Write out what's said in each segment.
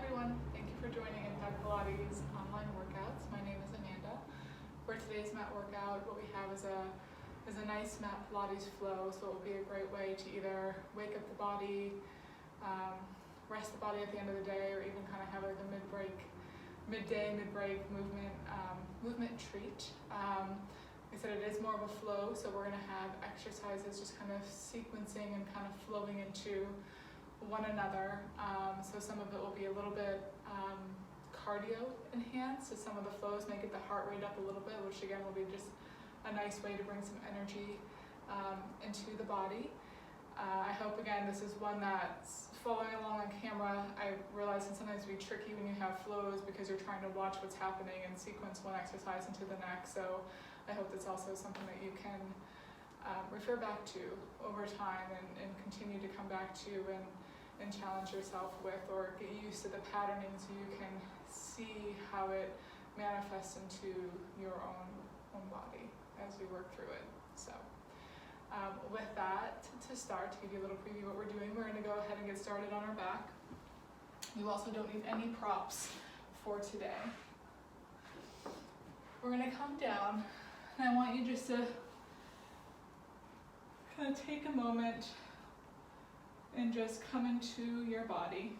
everyone, thank you for joining in Mat Pilates online workouts. My name is Amanda. For today's mat workout, what we have is a nice Mat Pilates Flow, so it will be a great way to either wake up the body, rest the body at the end of the day, or even kind of have like a midday, mid-break movement treat. Like I said, it is more of a flow, so we're going to have exercises just kind of sequencing and kind of flowing into one another. So some of it will be a little bit cardio enhanced, so some of the flows may get the heart rate up a little bit, which again will be just a nice way to bring some energy into the body. I hope again this is one that's following along on camera. I realize it can sometimes be tricky when you have flows because you're trying to watch what's happening and sequence one exercise into the next, so I hope that's also something that you can refer back to over time and continue to come back to and challenge yourself with, or get used to the patterning so you can see how it manifests into your own body as we work through it. So with that, to start, to give you a little preview of what we're doing, we're going to go ahead and get started on our back. You also don't need any props for today. We're going to come down, and I want you just to kind of take a moment and just come into your body.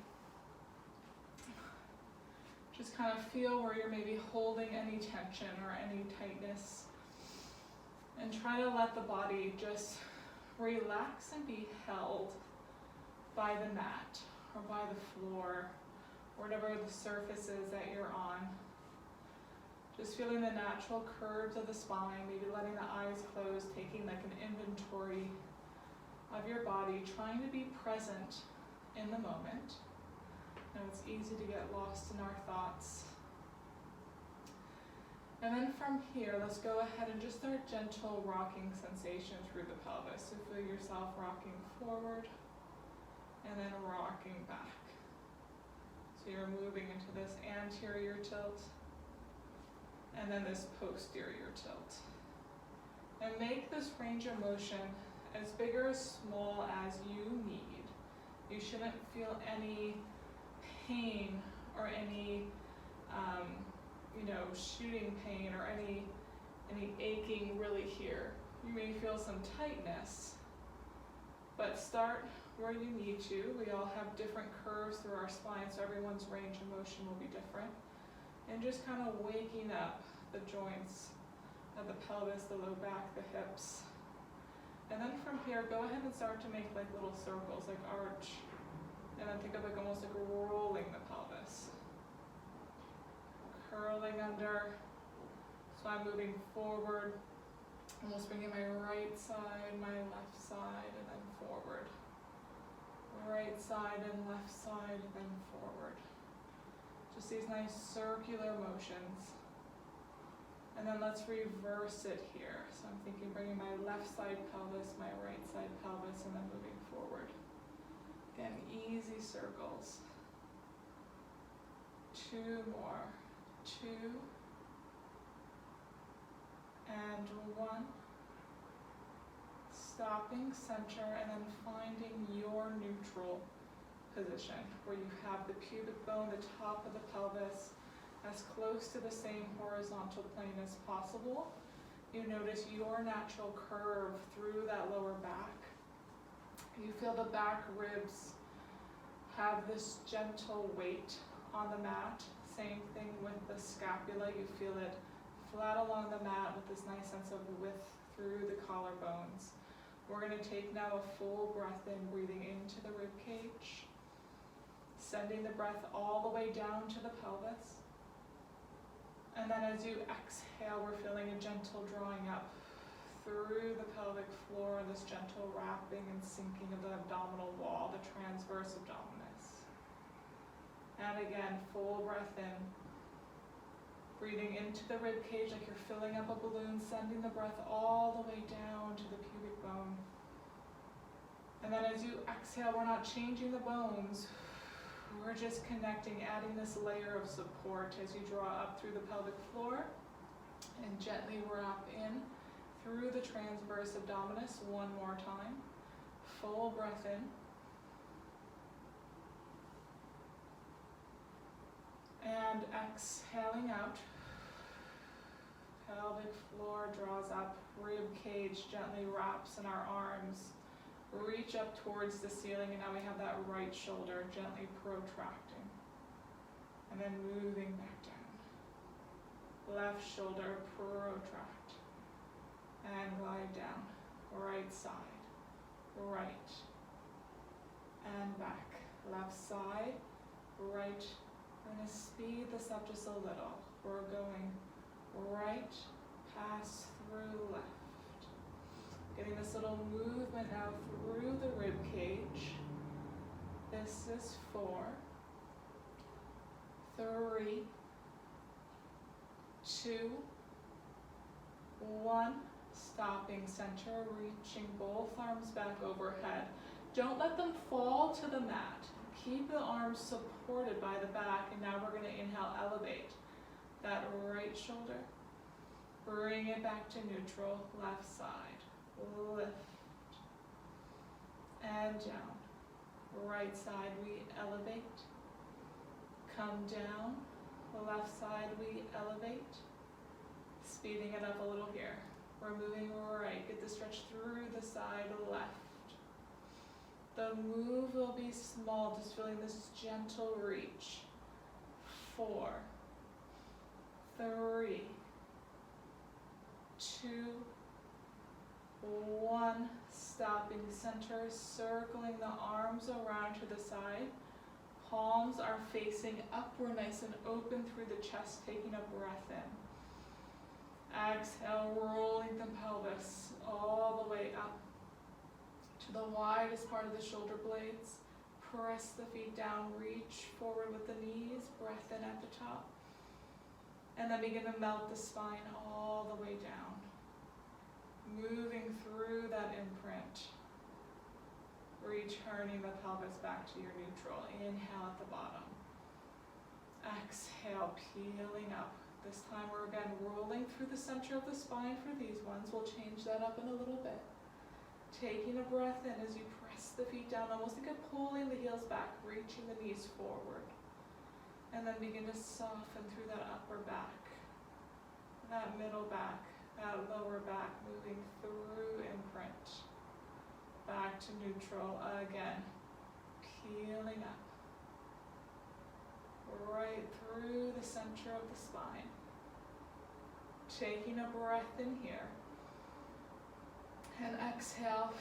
Just kind of feel where you're maybe holding any tension or any tightness. And try to let the body just relax and be held by the mat or by the floor, or whatever the surface is that you're on. Just feeling the natural curves of the spine, maybe letting the eyes close, taking like an inventory of your body, trying to be present in the moment. Now it's easy to get lost in our thoughts. And then from here, let's go ahead and just start gentle rocking sensation through the pelvis. So feel yourself rocking forward and then rocking back. So you're moving into this anterior tilt and then this posterior tilt. And make this range of motion as big or as small as you need. You shouldn't feel any pain or any shooting pain or any aching really here. You may feel some tightness, but start where you need to. We all have different curves through our spine, so everyone's range of motion will be different. And just kind of waking up the joints of the pelvis, the low back, the hips. And then from here, go ahead and start to make like little circles, like arch. And then think of like almost like rolling the pelvis. Curling under. So I'm moving forward, almost bringing my right side, my left side, and then forward. Right side and left side, and then forward. Just these nice circular motions. And then let's reverse it here. So I'm thinking bringing my left side pelvis, my right side pelvis, and then moving forward. Again, easy circles. 2 more. 2 and 1. Stopping center and then finding your neutral position where you have the pubic bone, the top of the pelvis, as close to the same horizontal plane as possible. You notice your natural curve through that lower back. You feel the back ribs have this gentle weight on the mat. Same thing with the scapula. You feel it flat along the mat with this nice sense of width through the collarbones. We're going to take now a full breath in, breathing into the rib cage, sending the breath all the way down to the pelvis. And then as you exhale, we're feeling a gentle drawing up through the pelvic floor, this gentle wrapping and sinking of the abdominal wall, the transverse abdominis. And again, full breath in, breathing into the rib cage like you're filling up a balloon, sending the breath all the way down to the pubic bone. And then as you exhale, we're not changing the bones. We're just connecting, adding this layer of support as you draw up through the pelvic floor and gently wrap in through the transverse abdominis one more time. Full breath in. exhaling out. Pelvic floor draws up, rib cage gently wraps in our arms. Reach up towards the ceiling, and now we have that right shoulder gently protracting. And then moving back down. Left shoulder protract. And glide down. Right side. Right. And back. Left side. Right. We're going to speed this up just a little. We're going right, pass through left. Getting this little movement now through the rib cage. This is 4, 3, 2, 1. Stopping center, reaching both arms back overhead. Don't let them fall to the mat. Keep the arms supported by the back, and now we're going to inhale, elevate that right shoulder. Bring it back to neutral, left side. Lift and down. Right side we elevate. Come down. Left side we elevate. Speeding it up a little here. We're moving right. Get the stretch through the side left. The move will be small, just feeling this gentle reach. 4, 3, 2, 1. Stopping center, circling the arms around to the side. Palms are facing up. We're nice and open through the chest, taking a breath in. Exhale, rolling the pelvis all the way up to the widest part of the shoulder blades. Press the feet down, reach forward with the knees, breath in at the top. And then begin to melt the spine all the way down. Moving through that imprint. Returning the pelvis back to your neutral. Inhale at the bottom. Exhale, peeling up. This time we're again rolling through the center of the spine for these ones. We'll change that up in a little bit. Taking a breath in as you press the feet down, almost like you're pulling the heels back, reaching the knees forward. And then begin to soften through that upper back, that middle back, that lower back, moving through imprint. Back to neutral again, peeling up. Right through the center of the spine. Taking a breath in here. And exhale,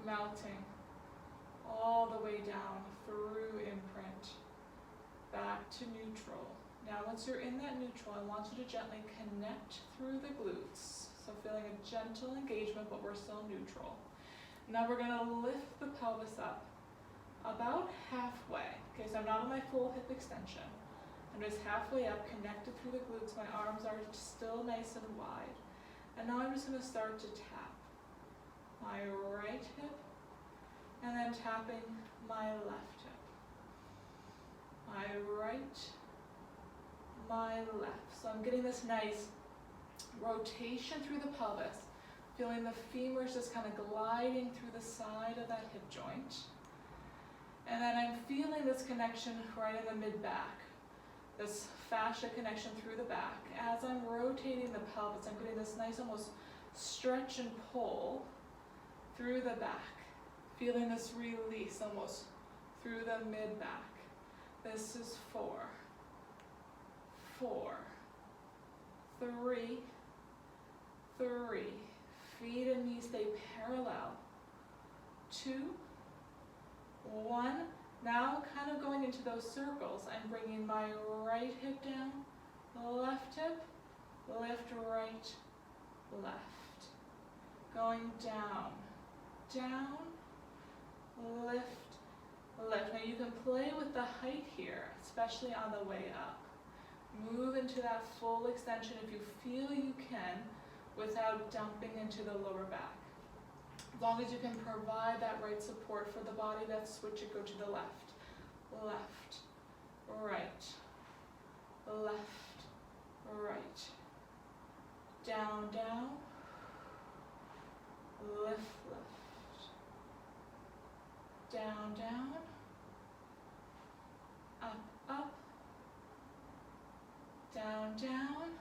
melting all the way down through imprint. Back to neutral. Now once you're in that neutral, I want you to gently connect through the glutes. So feeling a gentle engagement, but we're still neutral. Now we're going to lift the pelvis up about halfway. Okay, so I'm not on my full hip extension. I'm just halfway up, connected through the glutes. My arms are still nice and wide. And now I'm just going to start to tap my right hip, and then tapping my left hip. My right, my left. So I'm getting this nice rotation through the pelvis, feeling the femurs just kind of gliding through the side of that hip joint. And then I'm feeling this connection right in the mid-back, this fascia connection through the back. As I'm rotating the pelvis, I'm getting this nice almost stretch and pull through the back, feeling this release almost through the mid-back. This is 4, 4, 3, 3. Feet and knees stay parallel. 2, 1. Now kind of going into those circles. I'm bringing my right hip down, left hip, lift, right, left. Going down, down, lift, lift. Now you can play with the height here, especially on the way up. Move into that full extension if you feel you can without dumping into the lower back. As long as you can provide that right support for the body, let's switch it, go to the left. Left, right, left, right. Down, down, lift, lift. Down, down, up, up, down, down,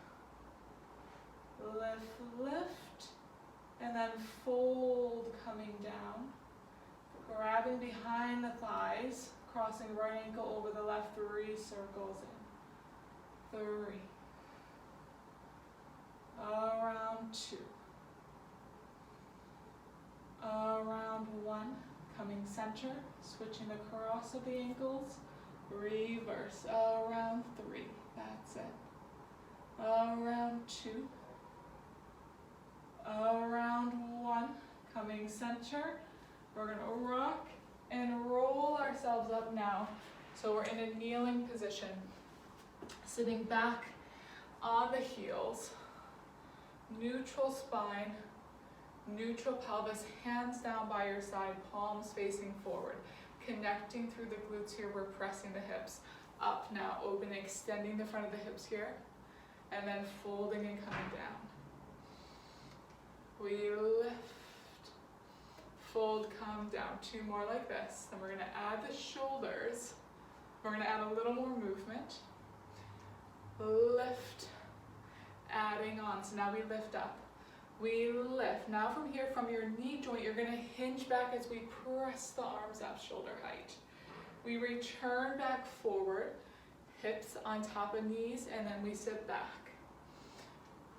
lift, lift, and then fold coming down, grabbing behind the thighs, crossing right ankle over the left, 3 circles in, 3, around 2, around 1, coming center, switching the cross of the ankles, reverse, around 3, that's it, around 2, around 1, coming center, we're going to rock and roll ourselves up now. So we're in a kneeling position, sitting back on the heels, neutral spine, neutral pelvis, hands down by your side, palms facing forward, connecting through the glutes here, we're pressing the hips up now, open, extending the front of the hips here, and then folding and coming down. We lift, fold, come down, 2 more like this. Then we're going to add the shoulders. We're going to add a little more movement. Lift, adding on. So now we lift up. We lift. Now from here, from your knee joint, you're going to hinge back as we press the arms up shoulder height. We return back forward, hips on top of knees, and then we sit back.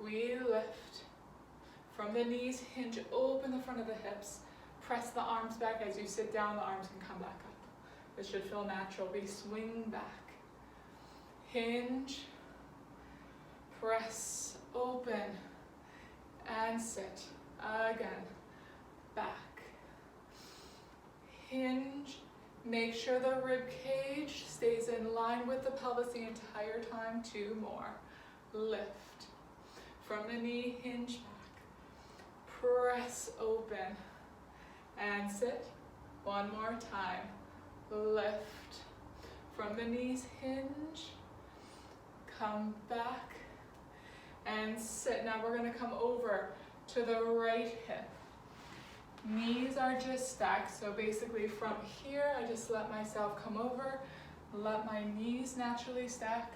We lift. From the knees, hinge, open the front of the hips. Press the arms back. As you sit down, the arms can come back up. This should feel natural. We swing back. Hinge, press, open, and sit. Again, back. Hinge, make sure the rib cage stays in line with the pelvis the entire time. 2 more. Lift. From the knee, hinge back. Press, open, and sit. 1 more time. Lift. From the knees, hinge, come back, and sit. Now we're going to come over to the right hip. Knees are just stacked, so basically from here, I just let myself come over, let my knees naturally stack.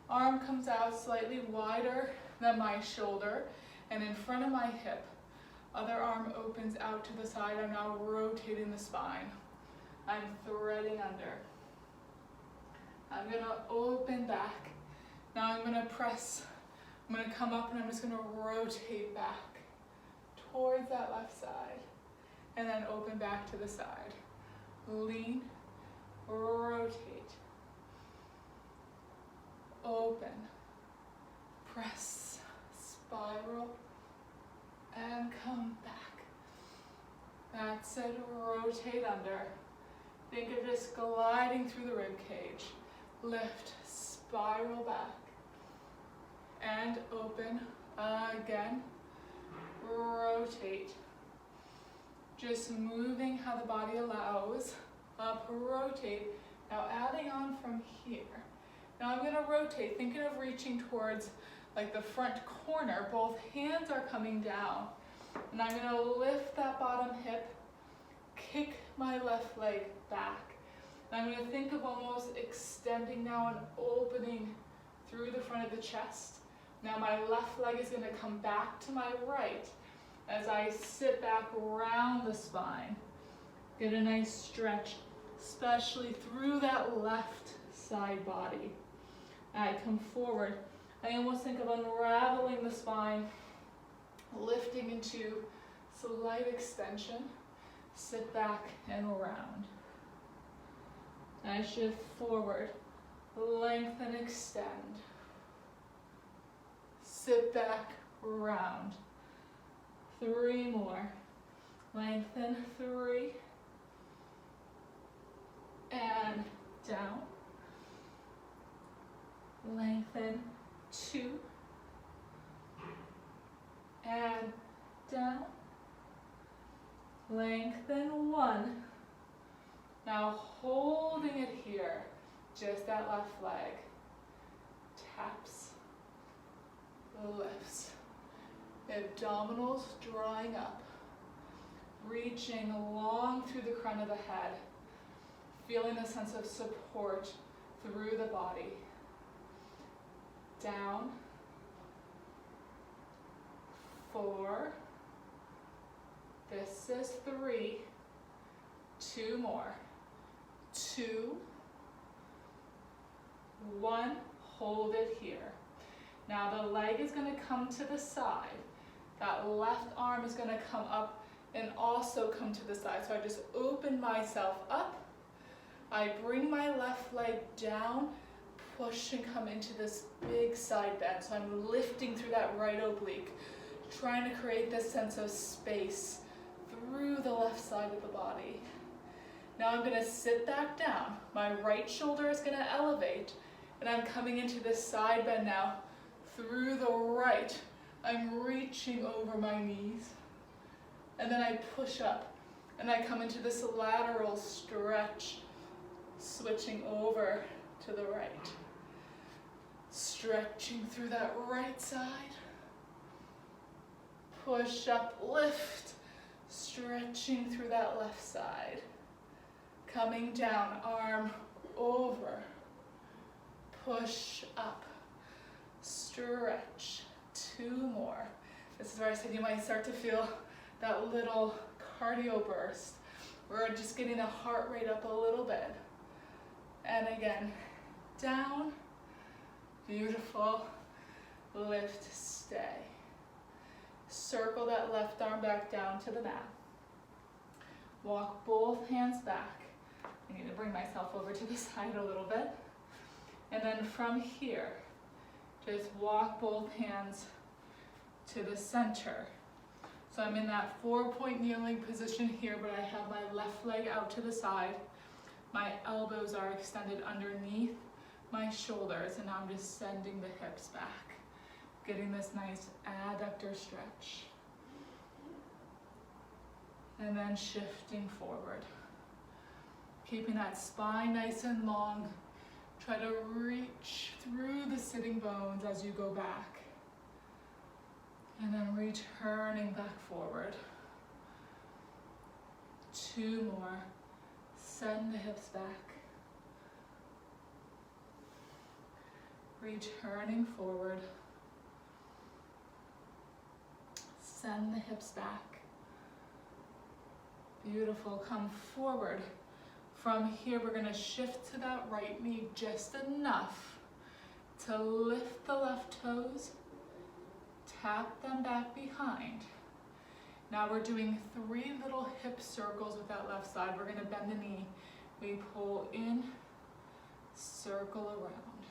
Arm comes out slightly wider than my shoulder, and in front of my hip. Other arm opens out to the side. I'm now rotating the spine. I'm threading under. I'm going to open back. Now I'm going to press. I'm going to come up and I'm just going to rotate back towards that left side. And then open back to the side. Lean, rotate, open, press, spiral, and come back. That's it, rotate under. Think of just gliding through the rib cage. Lift, spiral back, and open again. Rotate. Just moving how the body allows. Up, rotate. Now adding on from here. Now I'm going to rotate, thinking of reaching towards like the front corner. Both hands are coming down. And I'm going to lift that bottom hip, kick my left leg back. And I'm going to think of almost extending now and opening through the front of the chest. Now my left leg is going to come back to my right as I sit back around the spine. Get a nice stretch, especially through that left side body. I come forward. I almost think of unraveling the spine, lifting into slight extension, sit back and around. I shift forward, lengthen, extend. Sit back, round. 3 more. Lengthen, 3. And down. Lengthen, 2. And down. Lengthen, 1. Now holding it here, just that left leg. Taps, lifts. Abdominals drawing up. Reaching long through the crown of the head. Feeling a sense of support through the body. down, 4, this is 3, 2 more, 2, 1, hold it here. Now the leg is going to come to the side. That left arm is going to come up and also come to the side. So I just open myself up. I bring my left leg down, push and come into this big side bend. So I'm lifting through that right oblique, trying to create this sense of space through the left side of the body. Now I'm going to sit back down. My right shoulder is going to elevate, and I'm coming into this side bend now through the right. I'm reaching over my knees, and then I push up, and I come into this lateral stretch, switching over to the right. Stretching through that right side. Push up, lift, stretching through that left side. Coming down, arm over, push up, stretch, 2 more. This is where I said you might start to feel that little cardio burst. We're just getting the heart rate up a little bit. And again, down, beautiful, lift, stay. Circle that left arm back down to the mat. Walk both hands back. I need to bring myself over to the side a little bit. And then from here, just walk both hands to the center. So I'm in that 4-point kneeling position here, but I have my left leg out to the side. My elbows are extended underneath my shoulders, and now I'm just sending the hips back, getting this nice adductor stretch. And then shifting forward. Keeping that spine nice and long. Try to reach through the sitting bones as you go back. And then returning back forward. 2 more. Send the hips back. Returning forward. Send the hips back. Beautiful. Come forward. From here, we're going to shift to that right knee just enough to lift the left toes, tap them back behind. Now we're doing 3 little hip circles with that left side. We're going to bend the knee. We pull in, circle around.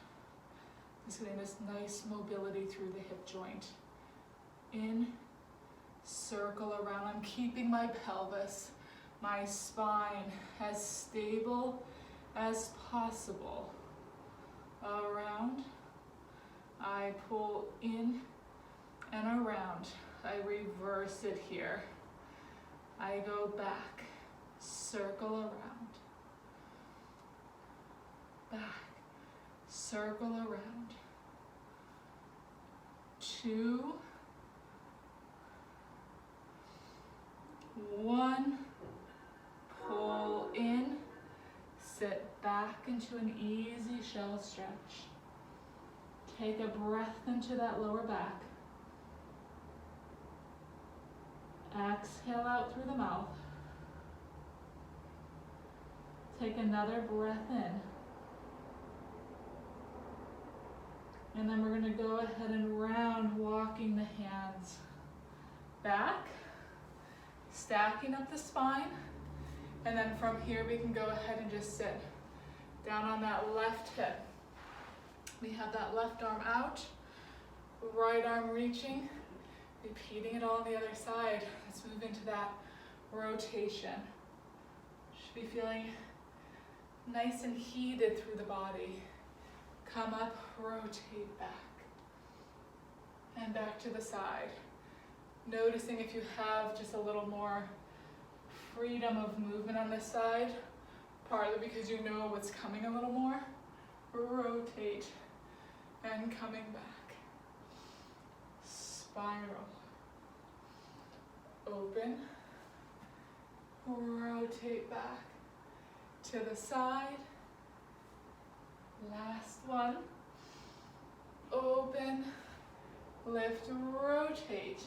Just getting this nice mobility through the hip joint. In, circle around. I'm keeping my pelvis, my spine as stable as possible. Around, I pull in and around. I reverse it here. I go back, circle around. Back, circle around. 2, 1. Pull in, sit back into an easy shell stretch. Take a breath into that lower back. Exhale out through the mouth. Take another breath in. And then we're going to go ahead and round, walking the hands back, stacking up the spine. And then from here, we can go ahead and just sit down on that left hip. We have that left arm out, right arm reaching, repeating it all on the other side. Let's move into that rotation. Should be feeling nice and heated through the body. Come up, rotate back, and back to the side. Noticing if you have just a little more freedom of movement on this side, partly because you know what's coming a little more. Rotate and coming back. Spiral. Open. Rotate back to the side. Last one. Open. lengthen, lift, rotate.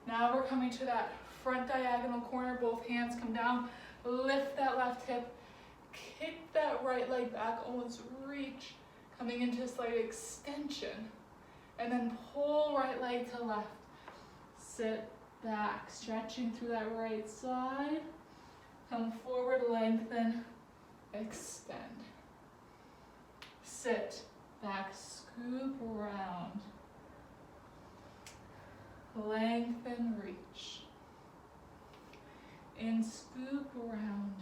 Now we're coming to that front diagonal corner, both hands come down, lift that left hip, kick that right leg back, almost reach, coming into a slight extension, and then pull right leg to left. Sit back, stretching through that right side, come forward, lengthen, extend. Sit back, scoop around, lengthen, reach. In, scoop around,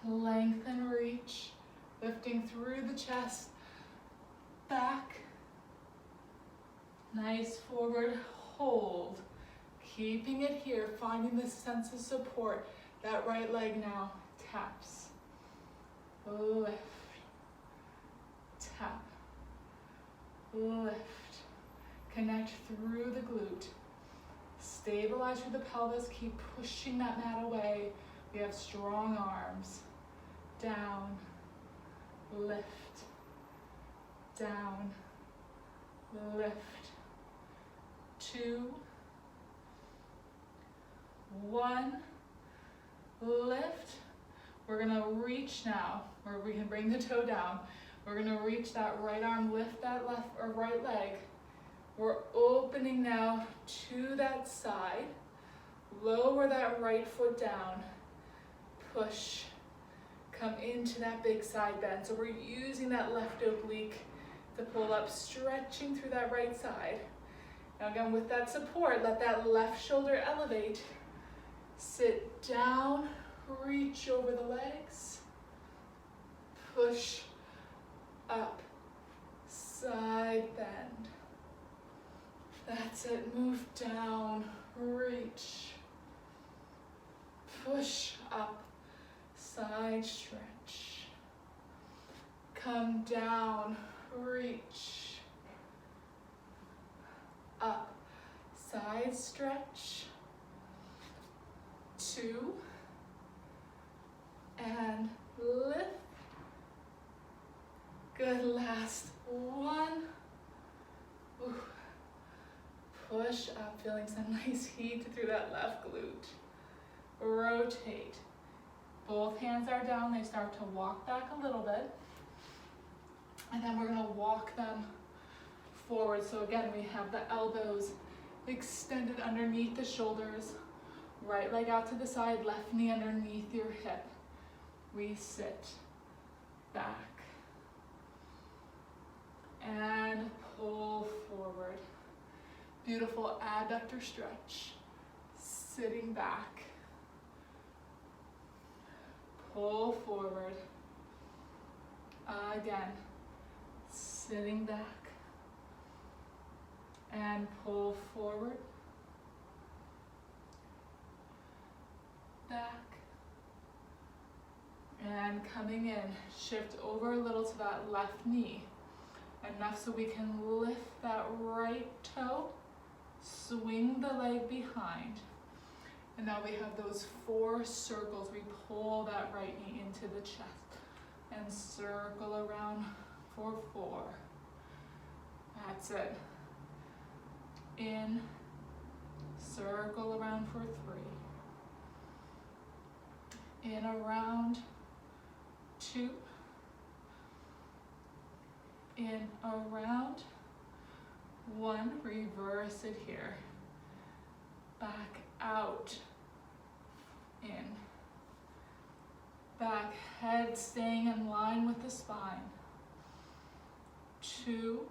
lengthen, reach, lifting through the chest, back, nice forward, hold, keeping it here, finding this sense of support. That right leg now taps, lift, tap, lift, connect through the glute. Stabilize through the pelvis, keep pushing that mat away. We have strong arms. Down, lift, down, lift. 2, 1, lift. We're gonna reach now, or we can bring the toe down. We're gonna reach that right arm, lift that left or right leg. We're opening now to that side. Lower that right foot down. Push. Come into that big side bend. So we're using that left oblique to pull up, stretching through that right side. Now again, with that support, let that left shoulder elevate. Sit down, reach over the legs. Push up, side bend. That's it, move down, reach, push up, side stretch, come down, reach, up, side stretch, 2, and lift, good, last 1, ooh. Push up, feeling some nice heat through that left glute. Rotate. Both hands are down, they start to walk back a little bit. And then we're gonna walk them forward. So again, we have the elbows extended underneath the shoulders. Right leg out to the side, left knee underneath your hip. We sit back. And pull forward. Beautiful adductor stretch, sitting back, pull forward, again, sitting back, and pull forward, back, and coming in, shift over a little to that left knee, enough so we can lift that right toe, swing the leg behind. And now we have those 4 circles. We pull that right knee into the chest and circle around for 4. That's it. In, circle around for 3. In, around, 2. In, around, 1, reverse it here, back out, in, back, head staying in line with the spine, 2,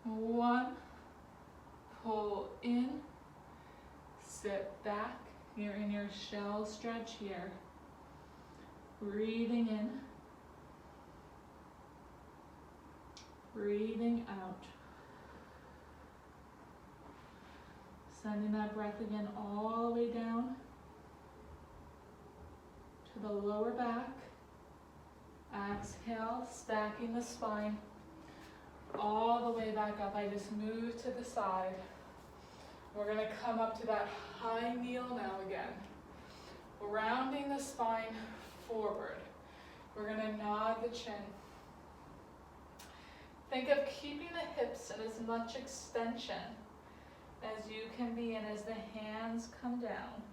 1, pull in, sit back, you're in your shell stretch here, breathing in, breathing out. Sending that breath again all the way down to the lower back. Exhale, stacking the spine all the way back up. I just move to the side. We're gonna come up to that high kneel now again. Rounding the spine forward. We're gonna nod the chin. Think of keeping the hips in as much extension as you can be in as the hands come down.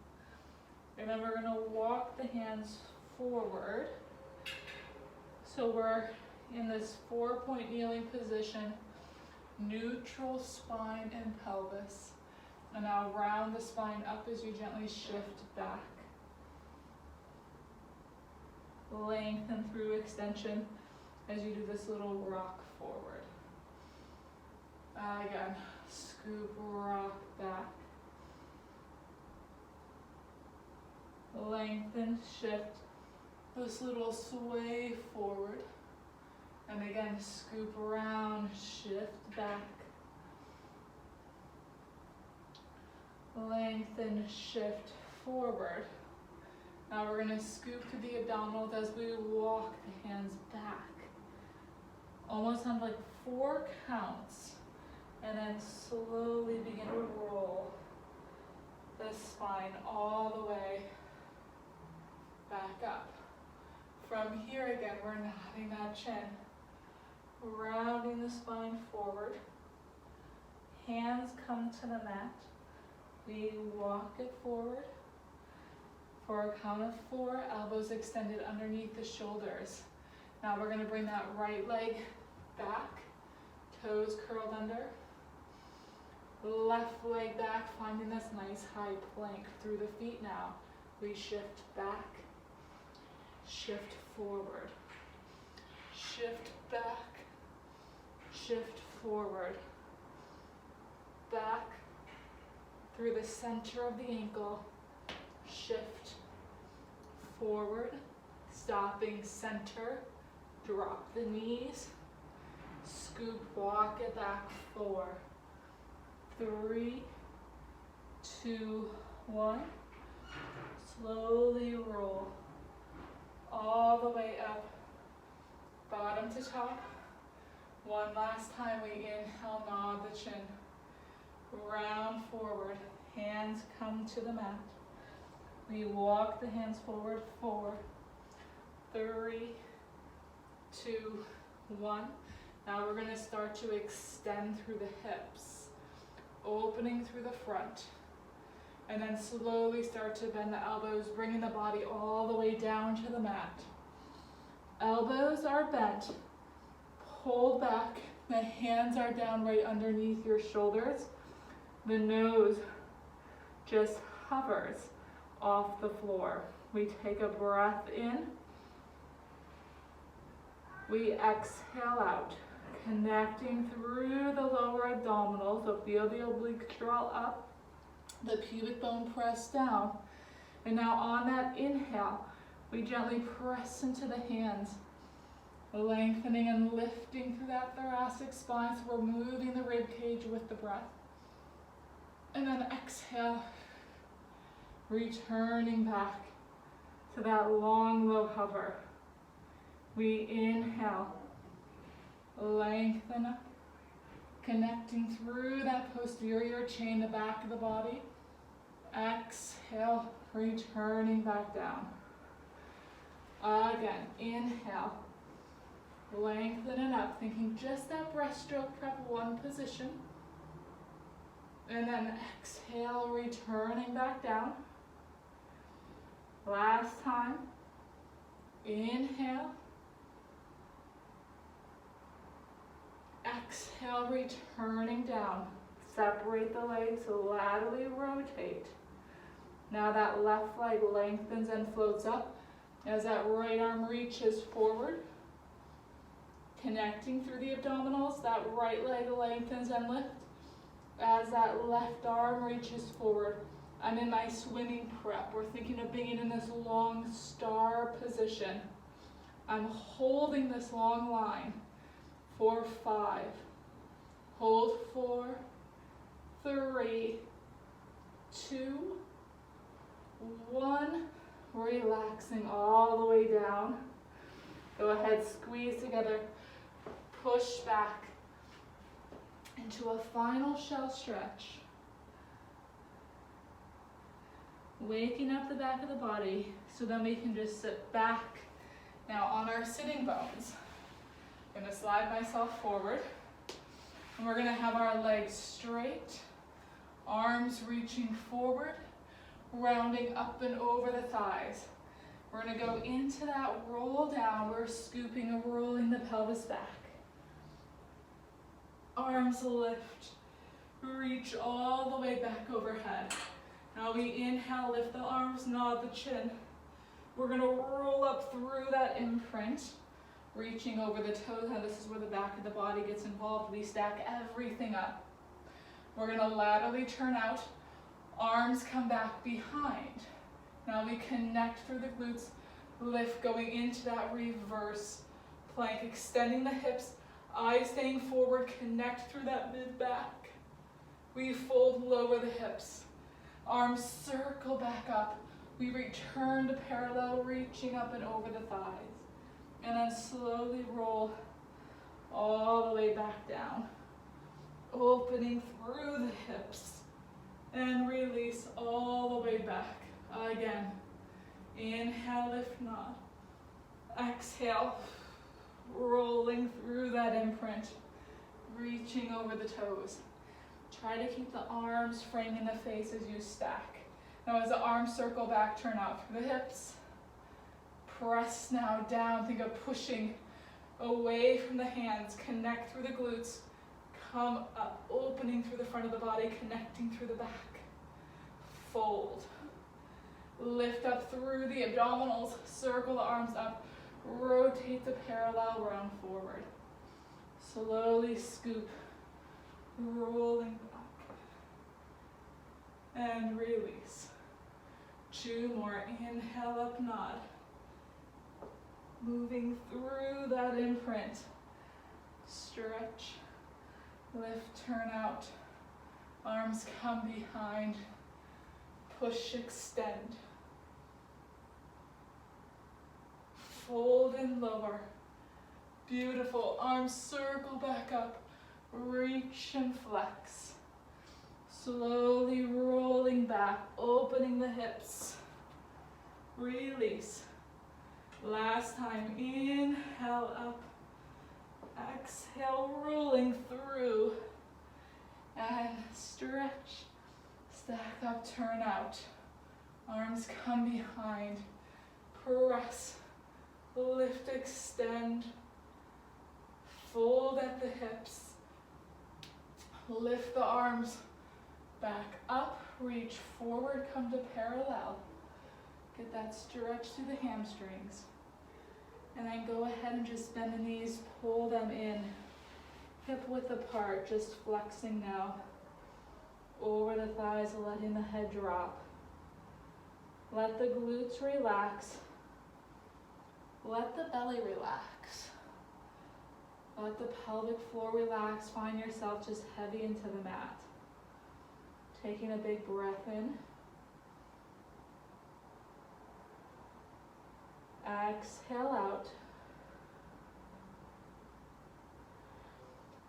Remember, we're gonna walk the hands forward. So we're in this 4-point kneeling position, neutral spine and pelvis. And now round the spine up as you gently shift back. Lengthen through extension as you do this little rock forward. Again, scoop, rock back. Lengthen, shift, this little sway forward. And again, scoop around, shift back. Lengthen, shift forward. Now we're going to scoop to the abdominals as we walk the hands back. Almost on like 4 counts. And then slowly begin to roll the spine all the way back up. From here again, we're nodding that chin. Rounding the spine forward. Hands come to the mat. We walk it forward. For a count of 4, elbows extended underneath the shoulders. Now we're going to bring that right leg back, toes curled under. Left leg back, finding this nice high plank through the feet now. We shift back, shift forward, shift back, shift forward, back through the center of the ankle, shift forward, stopping center, drop the knees, scoop, walk it back, 4, 3, 2, 1. Slowly roll all the way up, bottom to top. One last time, we inhale, nod the chin. Round forward, hands come to the mat. We walk the hands forward, 4, 3, 2, 1. Now we're going to start to extend through the hips, opening through the front. And then slowly start to bend the elbows, bringing the body all the way down to the mat. Elbows are bent, pulled back, the hands are down right underneath your shoulders. The nose just hovers off the floor. We take a breath in. We exhale out, connecting through the lower abdominals. So feel the obliques draw up, the pubic bone press down. And now on that inhale, we gently press into the hands, lengthening and lifting through that thoracic spine. So we're moving the rib cage with the breath. And then exhale, returning back to that long, low hover. We inhale, lengthen up, connecting through that posterior chain, the back of the body. Exhale, returning back down. Again, inhale, lengthening up, thinking just that breaststroke prep, one position. And then exhale, returning back down. Last time. Inhale. Exhale, returning down. Separate the legs, laterally rotate. Now that left leg lengthens and floats up as that right arm reaches forward. Connecting through the abdominals, that right leg lengthens and lifts as that left arm reaches forward. I'm in my swimming prep. We're thinking of being in this long star position. I'm holding this long line for 5. Hold 4, 3, 2, 1. Relaxing all the way down. Go ahead, squeeze together, push back into a final shell stretch. Waking up the back of the body so then we can just sit back Now on our sitting bones, I'm gonna slide myself forward, and we're gonna have our legs straight, arms reaching forward, rounding up and over the thighs. We're gonna go into that roll down. We're scooping and rolling the pelvis back. Arms lift, reach all the way back overhead. Now we inhale, lift the arms, nod the chin. We're gonna roll up through that imprint, reaching over the toes. Now this is where the back of the body gets involved. We stack everything up. We're gonna laterally turn out, arms come back behind. Now we connect through the glutes, lift going into that reverse plank, extending the hips, eyes staying forward, connect through that mid-back. We fold, lower the hips. Arms circle back up. We return to parallel, reaching up and over the thighs. And then slowly roll all the way back down. Opening through the hips. And release all the way back. Again. Inhale, lift, nod. Exhale. Rolling through that imprint. Reaching over the toes. Try to keep the arms framing the face as you stack. Now as the arms circle back, turn out through the hips. Press now down. Think of pushing away from the hands. Connect through the glutes. Come up, opening through the front of the body, connecting through the back. Fold. Lift up through the abdominals. Circle the arms up. Rotate the parallel, round forward. Slowly scoop. Rolling back. And release. 2 more. Inhale, up, nod. Moving through that imprint. Stretch. Lift, turn out. Arms come behind. Push, extend. Fold and lower. Beautiful. Arms circle back up. Reach and flex. Slowly rolling back, opening the hips. Release. Last time, inhale up. Exhale, rolling through. And stretch. Stack up, turn out. Arms come behind. Press. Lift, extend. Fold at the hips. Lift the arms back up, reach forward, come to parallel. Get that stretch through the hamstrings. And then go ahead and just bend the knees, pull them in. Hip width apart, just flexing now. Over the thighs, letting the head drop. Let the glutes relax. Let the belly relax. Let the pelvic floor relax. Find yourself just heavy into the mat. Taking a big breath in. Exhale out.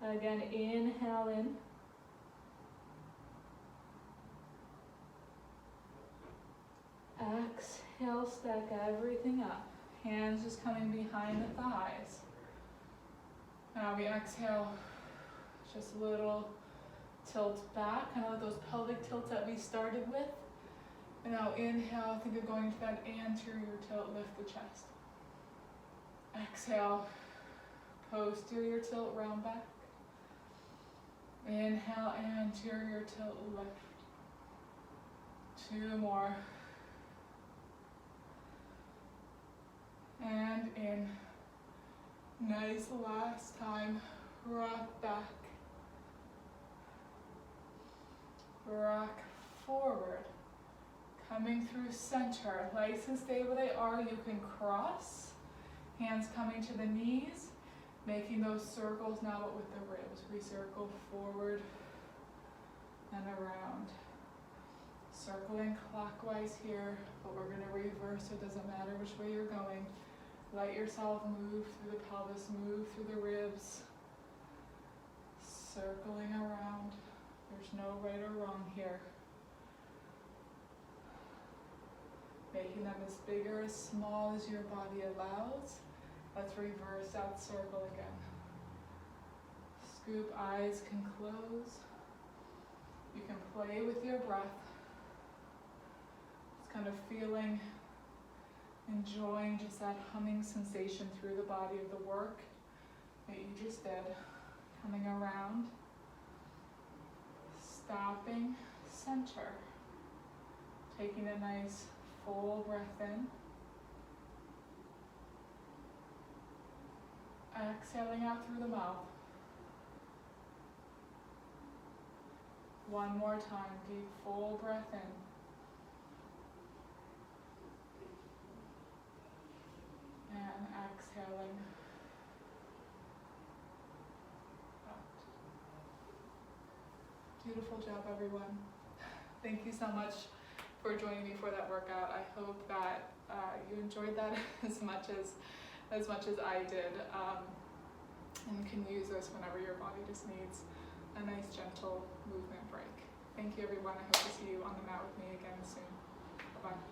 Again, inhale in. Exhale, stack everything up. Hands just coming behind the thighs. Now we exhale, just a little tilt back, kind of like those pelvic tilts that we started with. And now inhale, think of going to that anterior tilt, lift the chest. Exhale, posterior tilt, round back. Inhale, anterior tilt, lift. 2 more. And in. Nice, last time. Rock back. Rock forward. Coming through center. Legs can stay where they are. You can cross. Hands coming to the knees. Making those circles now, but with the ribs. We circle forward and around. Circling clockwise here, but we're going to reverse. It doesn't matter which way you're going. Let yourself move through the pelvis, move through the ribs. Circling around. There's no right or wrong here. Making them as big or as small as your body allows. Let's reverse that circle again. Scoop, eyes can close. You can play with your breath. Just kind of feeling, enjoying just that humming sensation through the body of the work that you just did. Coming around, stopping, center. Taking a nice full breath in. Exhaling out through the mouth. One more time, deep full breath in. And exhaling out. Beautiful job, everyone. Thank you so much for joining me for that workout. I hope that you enjoyed that as much as I did, and can use this whenever your body just needs a nice gentle movement break. Thank you, everyone. I hope to see you on the mat with me again soon. Bye-bye.